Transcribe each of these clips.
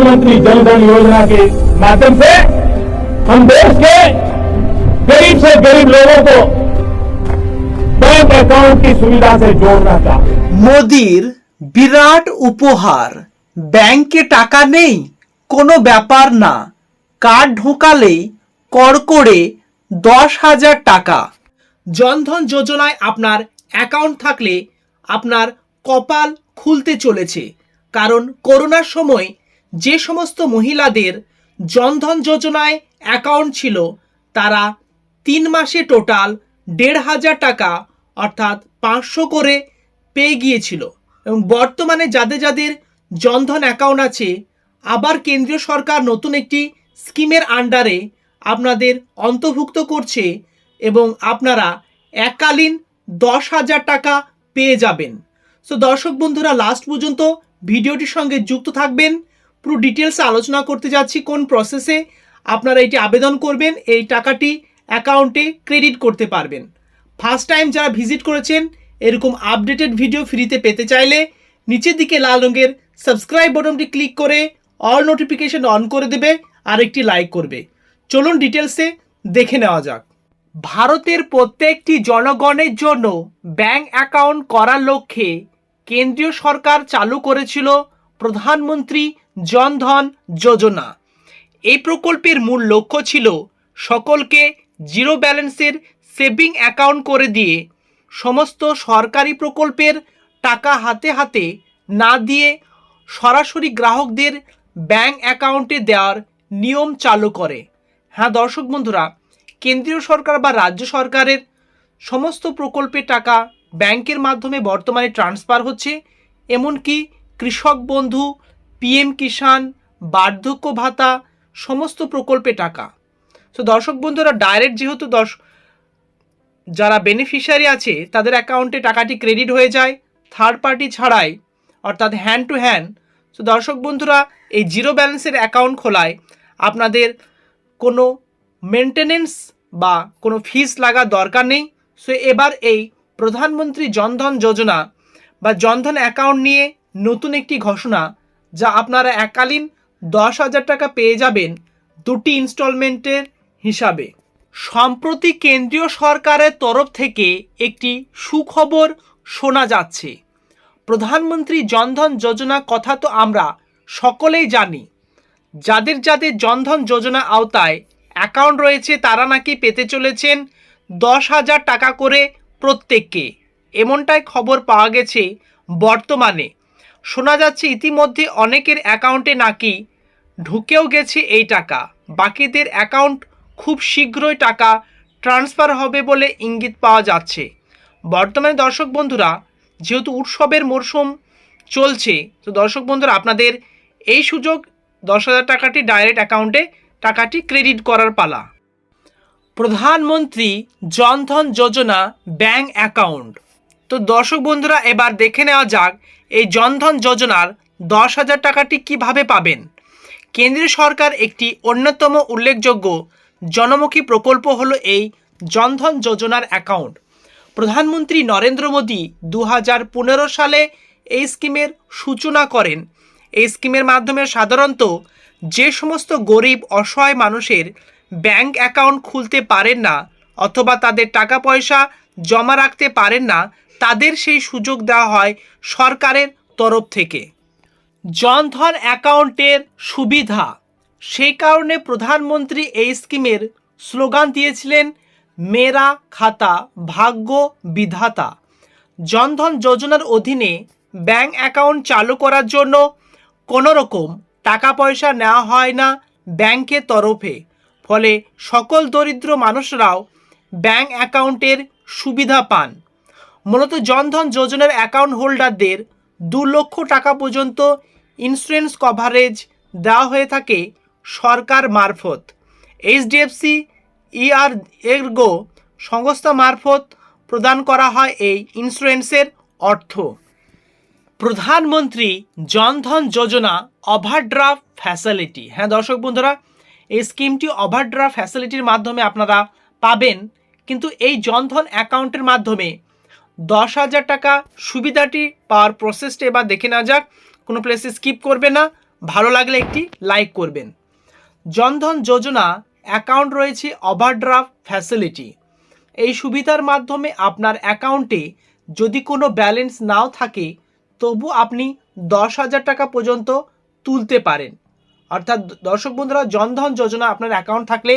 प्रधानमंत्री जन धन योजना के माध्यम से हम देश के गरीब से गरीब लोगों को बैंक अकाउंट की सुविधा से जोड़ना चाहते हैं। মোদির বিরাট উপহার, ব্যাংকে টাকা নেই কোনো ব্যাপার না, কার্ড ঢোকালেই কড়কড়ে 10,000 টাকা। জনধন যোজনায় আপনার অ্যাকাউন্ট থাকলে আপনার কপাল খুলতে চলেছে, কারণ করোনার সময় যে সমস্ত মহিলাদের জনধন যোজনায় অ্যাকাউন্ট ছিল তারা 3 মাসে টোটাল 1,500 টাকা অর্থাৎ 500 করে পেয়ে গিয়েছিল। এবং বর্তমানে যাদের যাদের জনধন অ্যাকাউন্ট আছে, আবার কেন্দ্রীয় সরকার নতুন একটি স্কিমের আন্ডারে আপনাদের অন্তর্ভুক্ত করছে এবং আপনারা এককালীন 10,000 টাকা পেয়ে যাবেন। সো দর্শক বন্ধুরা, লাস্ট পর্যন্ত ভিডিওটির সঙ্গে যুক্ত থাকবেন। পুরো ডিটেলসে আলোচনা করতে যাচ্ছি কোন প্রসেসে আপনারা এটি আবেদন করবেন, এই টাকাটি অ্যাকাউন্টে ক্রেডিট করতে পারবেন। ফার্স্ট টাইম যারা ভিজিট করেছেন, এরকম আপডেটেড ভিডিও ফ্রিতে পেতে চাইলে নিচের দিকে লাল রঙের সাবস্ক্রাইব বাটনটি ক্লিক করে অল নোটিফিকেশন অন করে দেবে আর একটি লাইক করবে। চলুন ডিটেলসে দেখে নেওয়া যাক। ভারতের প্রত্যেকটি জনগণের জন্য ব্যাংক অ্যাকাউন্ট করার লক্ষ্যে কেন্দ্রীয় সরকার চালু করেছিল প্রধানমন্ত্রী জনধন যোজনা। এই প্রকল্পের মূল লক্ষ্য ছিল সকলকে জিরো ব্যালেন্সের সেভিং অ্যাকাউন্ট করে দিয়ে সমস্ত সরকারি প্রকল্পের টাকা হাতে হাতে না দিয়ে সরাসরি গ্রাহকদের ব্যাংক অ্যাকাউন্টে দেওয়ার নিয়ম চালু করে। হ্যাঁ দর্শক বন্ধুরা, কেন্দ্রীয় সরকার বা রাজ্য সরকারের সমস্ত প্রকল্পের টাকা ব্যাংকের মাধ্যমে বর্তমানে ট্রান্সফার হচ্ছে, এমনকি কৃষক বন্ধু, পিএম কিষাণ, বার্ধক্য ভাতা, সমস্ত প্রকল্পে টাকা। সো দর্শক বন্ধুরা, ডাইরেক্ট যেহেতু যারা বেনিফিশিয়ারি আছে তাদের অ্যাকাউন্টে টাকাটি ক্রেডিট হয়ে যায় থার্ড পার্টি ছাড়াই, অর্থাৎ হ্যান্ড টু হ্যান্ড। সো দর্শক বন্ধুরা, এই জিরো ব্যালেন্সের অ্যাকাউন্ট খোলায় আপনাদের কোনো মেনটেনেন্স বা কোনো ফিস লাগার দরকার নেই। সো এবার এই প্রধানমন্ত্রী জনধন যোজনা বা জনধন অ্যাকাউন্ট নিয়ে নতুন একটি ঘোষণা, যা আপনারা এককালীন 10,000 টাকা পেয়ে যাবেন 2টি ইনস্টলমেন্টের হিসাবে। সম্প্রতি কেন্দ্রীয় সরকারের তরফ থেকে একটি সুখবর শোনা যাচ্ছে। প্রধানমন্ত্রী জনধন যোজনা কথা তো আমরা সকলেই জানি, যাদের যাদের জনধন যোজনা আওতায় অ্যাকাউন্ট রয়েছে তারা নাকি পেতে চলেছেন 10,000 টাকা করে প্রত্যেককে, এমনটাই খবর পাওয়া গেছে। বর্তমানে শোনা যাচ্ছে ইতিমধ্যে অনেকের অ্যাকাউন্টে নাকি ঢুকেও গেছে এই টাকা, বাকিদের অ্যাকাউন্ট খুব শীঘ্রই টাকা ট্রান্সফার হবে বলে ইঙ্গিত পাওয়া যাচ্ছে। বর্তমানে দর্শক বন্ধুরা, যেহেতু উৎসবের মরশুম চলছে, তো দর্শক বন্ধুরা আপনাদের এই সুযোগ 10,000 টাকাটি ডাইরেক্ট অ্যাকাউন্টে টাকাটি ক্রেডিট করার পালা। প্রধানমন্ত্রী জনধন যোজনা ব্যাংক অ্যাকাউন্ট। তো দর্শক বন্ধুরা, এবার দেখে নেওয়া যাক এই জনধন যোজনার 10,000 টাকাটি কিভাবে পাবেন। কেন্দ্রীয় সরকার একটি অন্যতম উল্লেখযোগ্য জনমুখী প্রকল্প হলো এই জনধন যোজনার অ্যাকাউন্ট। প্রধানমন্ত্রী নরেন্দ্র মোদী 2015 সালে এই স্কিমের সূচনা করেন। এই স্কিমের মাধ্যমে সাধারণত যে সমস্ত গরিব অসহায় মানুষের ব্যাংক অ্যাকাউন্ট খুলতে পারেন না অথবা তাদের টাকা পয়সা জমা রাখতে পারেন না, তাদের সেই সুযোগ দেওয়া হয় সরকারের তরফ থেকে। জনধন অ্যাকাউন্টের সুবিধা, সেই কারণে প্রধানমন্ত্রী এই স্কিমের স্লোগান দিয়েছিলেন, মেরা খাতা ভাগ্য বিধাতা। জনধন যোজনার অধীনে ব্যাংক অ্যাকাউন্ট চালু করার জন্য কোনো রকম টাকা পয়সা নেওয়া হয় না ব্যাংকের তরফে, ফলে সকল দরিদ্র মানুষরাও ব্যাংক অ্যাকাউন্টের সুবিধা পান। মূলত জনধন যোজনার অ্যাকাউন্ট হোল্ডারদের 2 লক্ষ টাকা পর্যন্ত ইন্স্যুরেন্স কভারেজ দেওয়া হয়ে থাকে সরকার মারফত। এইচডিএফসি এরগো সংস্থা মারফত প্রদান করা হয় এই ইন্স্যুরেন্সের অর্থ। প্রধানমন্ত্রী জনধন যোজনা ওভারড্রাফট ফ্যাসিলিটি। হ্যাঁ দর্শক বন্ধুরা, এই স্কিমটি ওভারড্রাফট ফ্যাসিলিটির মাধ্যমে আপনারা পাবেন, কিন্তু এই জনধন অ্যাকাউন্টের মাধ্যমে 10,000 টাকা সুবিধাটি পাওয়ার প্রসেসটা এবার দেখে নেওয়া যাক। কোনো প্লেসে স্কিপ করবে না, ভালো লাগলে একটি লাইক করবেন। জনধন যোজনা অ্যাকাউন্ট রয়েছে ওভারড্রাফট ফ্যাসিলিটি। এই সুবিধার মাধ্যমে আপনার অ্যাকাউন্টে যদি কোনো ব্যালেন্স নাও থাকে তবু আপনি 10,000 টাকা পর্যন্ত তুলতে পারেন। অর্থাৎ দর্শক বন্ধুরা, জনধন যোজনা আপনার অ্যাকাউন্ট থাকলে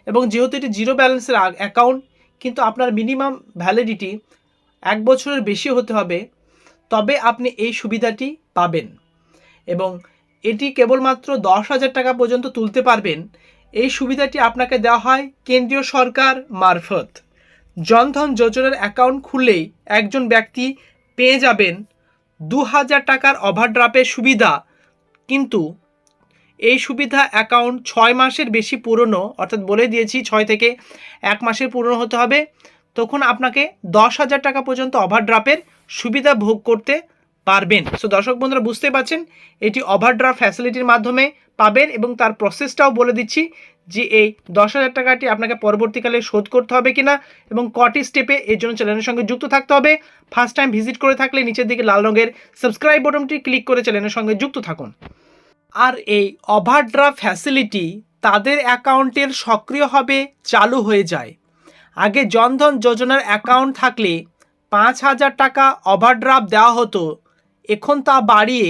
এবং যেহেতু এটি জিরো ব্যালেন্সের অ্যাকাউন্ট, কিন্তু আপনার মিনিমাম ভ্যালিডিটি 1 বছরের বেশি হতে হবে, তবে আপনি এই সুবিধাটি পাবেন এবং এটি কেবলমাত্র 10,000 টাকা পর্যন্ত তুলতে পারবেন। এই সুবিধাটি আপনাকে দেওয়া হয় কেন্দ্রীয় সরকার মারফত। জনধন যোজনার অ্যাকাউন্ট খুললেই একজন ব্যক্তি পেয়ে যাবেন 2,000 টাকার ওভারড্রাফটের সুবিধা, কিন্তু এই সুবিধা অ্যাকাউন্ট 6 মাসের বেশি পুরনো, অর্থাৎ বলে দিয়েছি 6 থেকে 1 মাসের পুরনো হতে হবে, তখন আপনাকে 10,000 টাকা পর্যন্ত ওভারড্রাফটের সুবিধা ভোগ করতে পারবেন। সো দর্শক বন্ধুরা, বুঝতে পারছেন এটি ওভারড্রাফট ফ্যাসিলিটির মাধ্যমে পাবেন এবং তার প্রসেসটাও বলে দিচ্ছি যে এই 10,000 টাকাটি আপনাকে পরবর্তীকালে শোধ করতে হবে কিনা এবং কটি স্টেপে, এর জন্য চ্যানেলের সঙ্গে যুক্ত থাকতে হবে। ফার্স্ট টাইম ভিজিট করে থাকলে নিচের দিকে লাল রঙের সাবস্ক্রাইব বাটনটি ক্লিক করে চ্যানেলের সঙ্গে যুক্ত থাকুন। আর এই ওভারড্রাফট ফ্যাসিলিটি তাদের অ্যাকাউন্টের সক্রিয় হবে, চালু হয়ে যায়। আগে জনধন যোজনার অ্যাকাউন্ট থাকলে 5,000 টাকা ওভারড্রাফট দেওয়া হতো, এখন তা বাড়িয়ে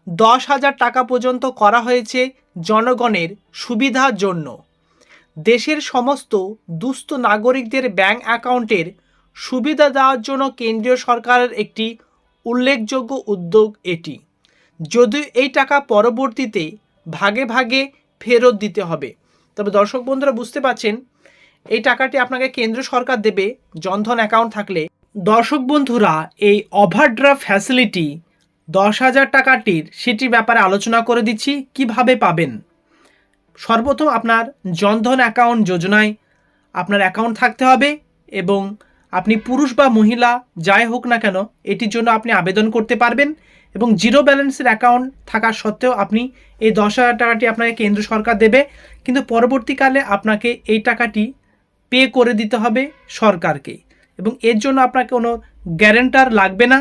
10,000 টাকা পর্যন্ত করা হয়েছে জনগণের সুবিধার জন্য। দেশের সমস্ত দুস্থ নাগরিকদের ব্যাংক অ্যাকাউন্টের সুবিধা দেওয়ার জন্য কেন্দ্রীয় সরকারের একটি উল্লেখযোগ্য উদ্যোগ এটি। যদিও এই টাকা পরবর্তীতে ভাগে ভাগে ফেরত দিতে হবে, তবে দর্শক বন্ধুরা বুঝতে পারছেন এই টাকাটি আপনাকে কেন্দ্র সরকার দেবে জনধন অ্যাকাউন্ট থাকলে। দর্শক বন্ধুরা, এই ওভারড্রাফট ফ্যাসিলিটি 10,000 টাকাটির সেটির ব্যাপারে আলোচনা করে দিচ্ছি কিভাবে পাবেন। সর্বপ্রথম আপনার জনধন অ্যাকাউন্ট যোজনায় আপনার অ্যাকাউন্ট থাকতে হবে এবং আপনি পুরুষ বা মহিলা যাই হোক না কেন এটির জন্য আপনি আবেদন করতে পারবেন এবং জিরো ব্যালেন্সের অ্যাকাউন্ট থাকা সত্ত্বেও আপনি এই 10,000 টাকাটি আপনাকে কেন্দ্র সরকার দেবে, কিন্তু পরবর্তীকালে আপনাকে এই টাকাটি পে করে দিতে হবে সরকারকে এবং এর জন্য আপনাকে কোনো গ্যারেন্টার লাগবে না।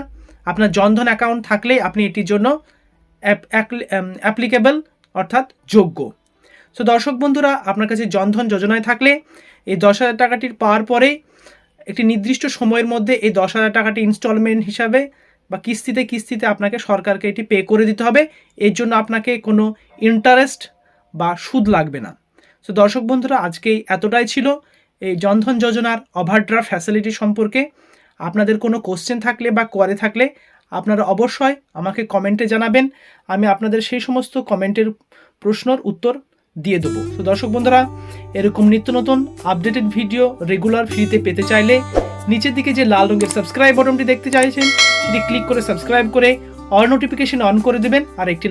আপনার জনধন অ্যাকাউন্ট থাকলেই আপনি এটির জন্য অ্যাপ্লিকেবল অর্থাৎ যোগ্য। সো দর্শক বন্ধুরা, আপনার কাছে জনধন যোজনায় থাকলে এই 10,000 টাকাটির পাওয়ার পরে একটি নির্দিষ্ট সময়ের মধ্যে এই 10,000 টাকাটি ইনস্টলমেন্ট হিসাবে বা কিস্তিতে আপনাকে সরকারকে এটি পে করে দিতে হবে। এর জন্য আপনাকে কোনো ইন্টারেস্ট বা সুদ লাগবে না। সো দর্শক বন্ধুরা, আজকে এতটাই ছিল এই জনধন যোজনার ওভারড্রাফট ফ্যাসিলিটি সম্পর্কে। আপনাদের কোনো কোশ্চেন থাকলে বা কোয়ারি থাকলে আপনারা অবশ্যই আমাকে কমেন্টে জানাবেন, আমি আপনাদের সেই সমস্ত কমেন্টের প্রশ্নের উত্তর দিয়ে দেবো। তো দর্শক বন্ধুরা, এরকম নিত্য নতুন আপডেটেড ভিডিও রেগুলার ফ্রিতে পেতে চাইলে নিচের দিকে যে লাল রঙের সাবস্ক্রাইব বাটনটি দেখতে চাইছেন সেটি ক্লিক করে সাবস্ক্রাইব করে অল নোটিফিকেশন অন করে দেবেন আর একটি লাইক